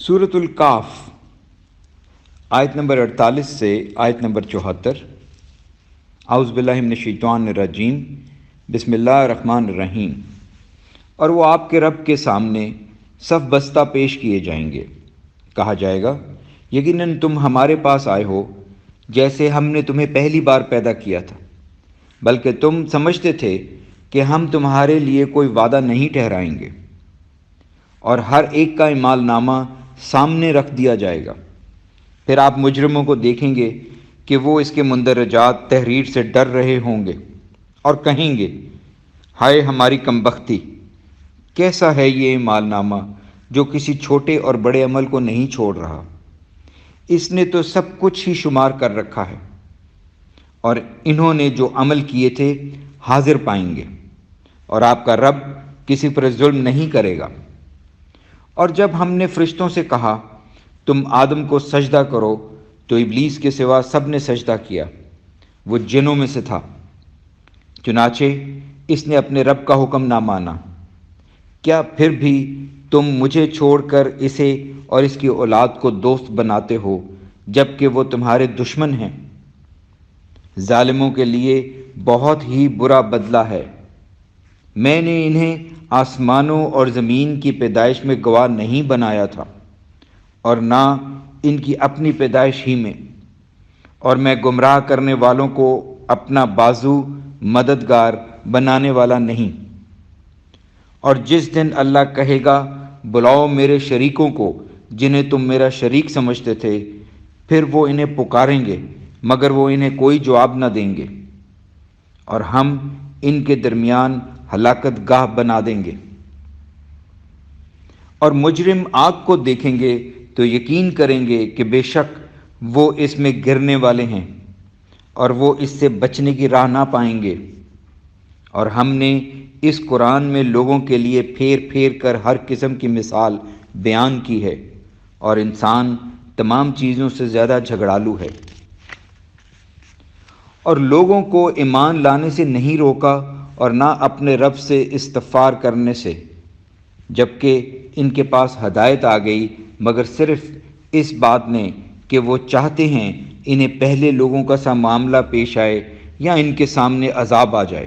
سورۃ الکاف آیت نمبر 48 سے آیت نمبر 74۔ اعوذ باللہ من الشیطان الرجیم، بسم اللہ الرحمن الرحیم۔ اور وہ آپ کے رب کے سامنے صف بستہ پیش کیے جائیں گے، کہا جائے گا یقیناً تم ہمارے پاس آئے ہو جیسے ہم نے تمہیں پہلی بار پیدا کیا تھا، بلکہ تم سمجھتے تھے کہ ہم تمہارے لیے کوئی وعدہ نہیں ٹھہرائیں گے، اور ہر ایک کا اعمال نامہ سامنے رکھ دیا جائے گا۔ پھر آپ مجرموں کو دیکھیں گے کہ وہ اس کے مندرجات تحریر سے ڈر رہے ہوں گے اور کہیں گے، ہائے ہماری کمبختی! کیسا ہے یہ اعمال نامہ جو کسی چھوٹے اور بڑے عمل کو نہیں چھوڑ رہا، اس نے تو سب کچھ ہی شمار کر رکھا ہے، اور انہوں نے جو عمل کیے تھے حاضر پائیں گے، اور آپ کا رب کسی پر ظلم نہیں کرے گا۔ اور جب ہم نے فرشتوں سے کہا تم آدم کو سجدہ کرو تو ابلیس کے سوا سب نے سجدہ کیا، وہ جنوں میں سے تھا، چنانچہ اس نے اپنے رب کا حکم نہ مانا۔ کیا پھر بھی تم مجھے چھوڑ کر اسے اور اس کی اولاد کو دوست بناتے ہو جبکہ وہ تمہارے دشمن ہیں؟ ظالموں کے لیے بہت ہی برا بدلہ ہے۔ میں نے انہیں آسمانوں اور زمین کی پیدائش میں گواہ نہیں بنایا تھا، اور نہ ان کی اپنی پیدائش ہی میں، اور میں گمراہ کرنے والوں کو اپنا بازو مددگار بنانے والا نہیں۔ اور جس دن اللہ کہے گا بلاؤ میرے شریکوں کو جنہیں تم میرا شریک سمجھتے تھے، پھر وہ انہیں پکاریں گے مگر وہ انہیں کوئی جواب نہ دیں گے، اور ہم ان کے درمیان ہلاکت گاہ بنا دیں گے۔ اور مجرم آگ کو دیکھیں گے تو یقین کریں گے کہ بے شک وہ اس میں گرنے والے ہیں، اور وہ اس سے بچنے کی راہ نہ پائیں گے۔ اور ہم نے اس قرآن میں لوگوں کے لیے پھیر پھیر کر ہر قسم کی مثال بیان کی ہے، اور انسان تمام چیزوں سے زیادہ جھگڑالو ہے۔ اور لوگوں کو ایمان لانے سے نہیں روکا اور نہ اپنے رب سے استغفار کرنے سے، جبکہ ان کے پاس ہدایت آ گئی، مگر صرف اس بات نے کہ وہ چاہتے ہیں انہیں پہلے لوگوں کا سا معاملہ پیش آئے یا ان کے سامنے عذاب آ جائے۔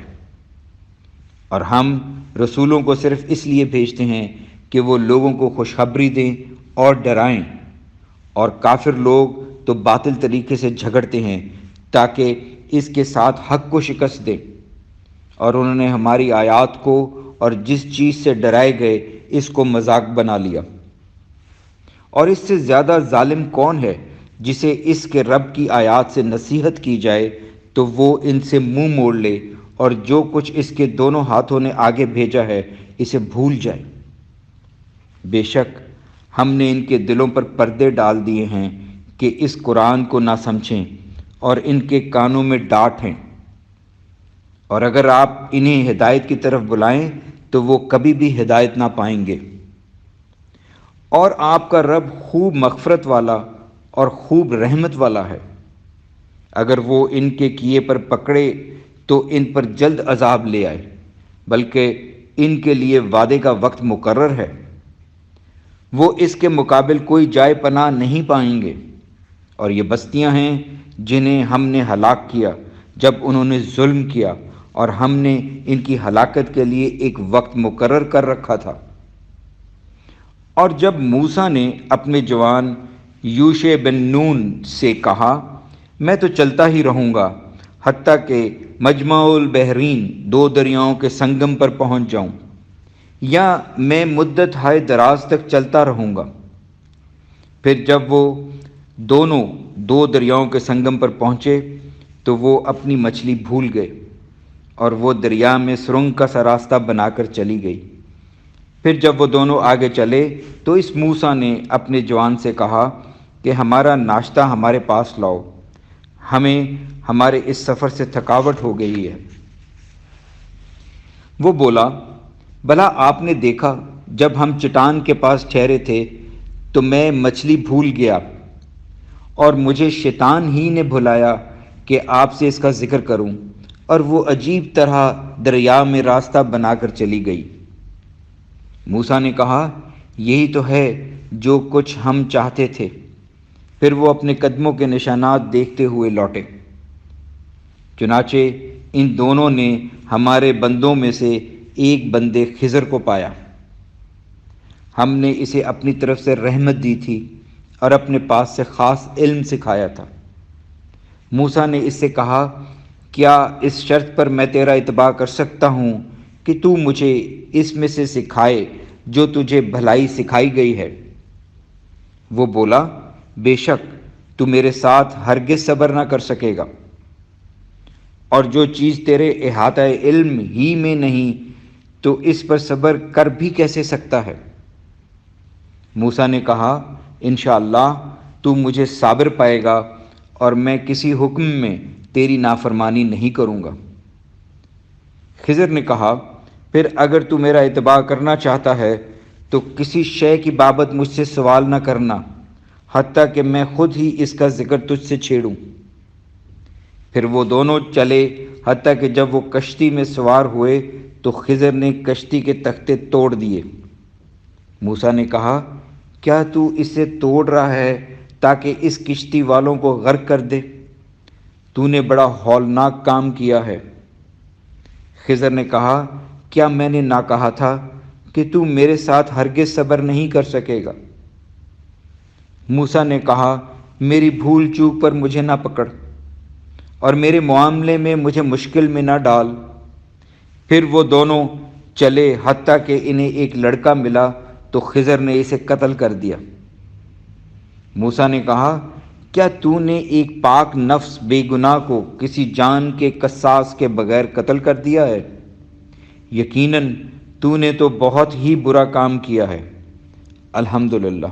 اور ہم رسولوں کو صرف اس لیے بھیجتے ہیں کہ وہ لوگوں کو خوشخبری دیں اور ڈرائیں، اور کافر لوگ تو باطل طریقے سے جھگڑتے ہیں تاکہ اس کے ساتھ حق کو شکست دیں، اور انہوں نے ہماری آیات کو اور جس چیز سے ڈرائے گئے اس کو مذاق بنا لیا۔ اور اس سے زیادہ ظالم کون ہے جسے اس کے رب کی آیات سے نصیحت کی جائے تو وہ ان سے منہ موڑ لے، اور جو کچھ اس کے دونوں ہاتھوں نے آگے بھیجا ہے اسے بھول جائے۔ بے شک ہم نے ان کے دلوں پر پردے ڈال دیے ہیں کہ اس قرآن کو نہ سمجھیں، اور ان کے کانوں میں ڈانٹ ہیں، اور اگر آپ انہیں ہدایت کی طرف بلائیں تو وہ کبھی بھی ہدایت نہ پائیں گے۔ اور آپ کا رب خوب مغفرت والا اور خوب رحمت والا ہے، اگر وہ ان کے کیے پر پکڑے تو ان پر جلد عذاب لے آئے، بلکہ ان کے لیے وعدے کا وقت مقرر ہے، وہ اس کے مقابل کوئی جائے پناہ نہیں پائیں گے۔ اور یہ بستیاں ہیں جنہیں ہم نے ہلاک کیا جب انہوں نے ظلم کیا، اور ہم نے ان کی ہلاکت کے لیے ایک وقت مقرر کر رکھا تھا۔ اور جب موسیٰ نے اپنے جوان یوشع بن نون سے کہا میں تو چلتا ہی رہوں گا حتیٰ کہ مجمع البحرین، دو دریاؤں کے سنگم پر پہنچ جاؤں، یا میں مدت ہائے دراز تک چلتا رہوں گا۔ پھر جب وہ دونوں دو دریاؤں کے سنگم پر پہنچے تو وہ اپنی مچھلی بھول گئے، اور وہ دریا میں سرنگ کا سا راستہ بنا کر چلی گئی۔ پھر جب وہ دونوں آگے چلے تو اس موسیٰ نے اپنے جوان سے کہا کہ ہمارا ناشتہ ہمارے پاس لاؤ، ہمیں ہمارے اس سفر سے تھکاوٹ ہو گئی ہے۔ وہ بولا بھلا آپ نے دیکھا جب ہم چٹان کے پاس ٹھہرے تھے تو میں مچھلی بھول گیا، اور مجھے شیطان ہی نے بھلایا کہ آپ سے اس کا ذکر کروں، اور وہ عجیب طرح دریا میں راستہ بنا کر چلی گئی۔ موسیٰ نے کہا یہی تو ہے جو کچھ ہم چاہتے تھے۔ پھر وہ اپنے قدموں کے نشانات دیکھتے ہوئے لوٹے۔ چنانچہ ان دونوں نے ہمارے بندوں میں سے ایک بندے خضر کو پایا۔ ہم نے اسے اپنی طرف سے رحمت دی تھی اور اپنے پاس سے خاص علم سکھایا تھا۔ موسیٰ نے اس سے کہا، کیا اس شرط پر میں تیرا اتباع کر سکتا ہوں کہ تو مجھے اس میں سے سکھائے جو تجھے بھلائی سکھائی گئی ہے؟ وہ بولا، بے شک تو میرے ساتھ ہرگز صبر نہ کر سکے گا، اور جو چیز تیرے احاطہ علم ہی میں نہیں تو اس پر صبر کر بھی کیسے سکتا ہے؟ موسیٰ نے کہا، انشاءاللہ تو مجھے صابر پائے گا اور میں کسی حکم میں تیری نافرمانی نہیں کروں گا۔ خضر نے کہا، پھر اگر تو میرا اتباع کرنا چاہتا ہے تو کسی شے کی بابت مجھ سے سوال نہ کرنا حتیٰ کہ میں خود ہی اس کا ذکر تجھ سے چھیڑوں۔ پھر وہ دونوں چلے حتیٰ کہ جب وہ کشتی میں سوار ہوئے تو خضر نے کشتی کے تختے توڑ دیے۔ موسیٰ نے کہا، کیا تو اسے توڑ رہا ہے تاکہ اس کشتی والوں کو غرق کر دے؟ تو نے بڑا ہولناک کام کیا ہے۔ خضر نے کہا، کیا میں نے نہ کہا تھا کہ تو میرے ساتھ ہرگز صبر نہیں کر سکے گا؟ موسیٰ نے کہا، میری بھول چوک پر مجھے نہ پکڑ اور میرے معاملے میں مجھے مشکل میں نہ ڈال۔ پھر وہ دونوں چلے حتیٰ کہ انہیں ایک لڑکا ملا تو خضر نے اسے قتل کر دیا۔ موسیٰ نے کہا، کیا تو نے ایک پاک نفس بے گناہ کو کسی جان کے قصاص کے بغیر قتل کر دیا ہے؟ یقیناً تو نے تو بہت ہی برا کام کیا ہے۔ الحمدللہ۔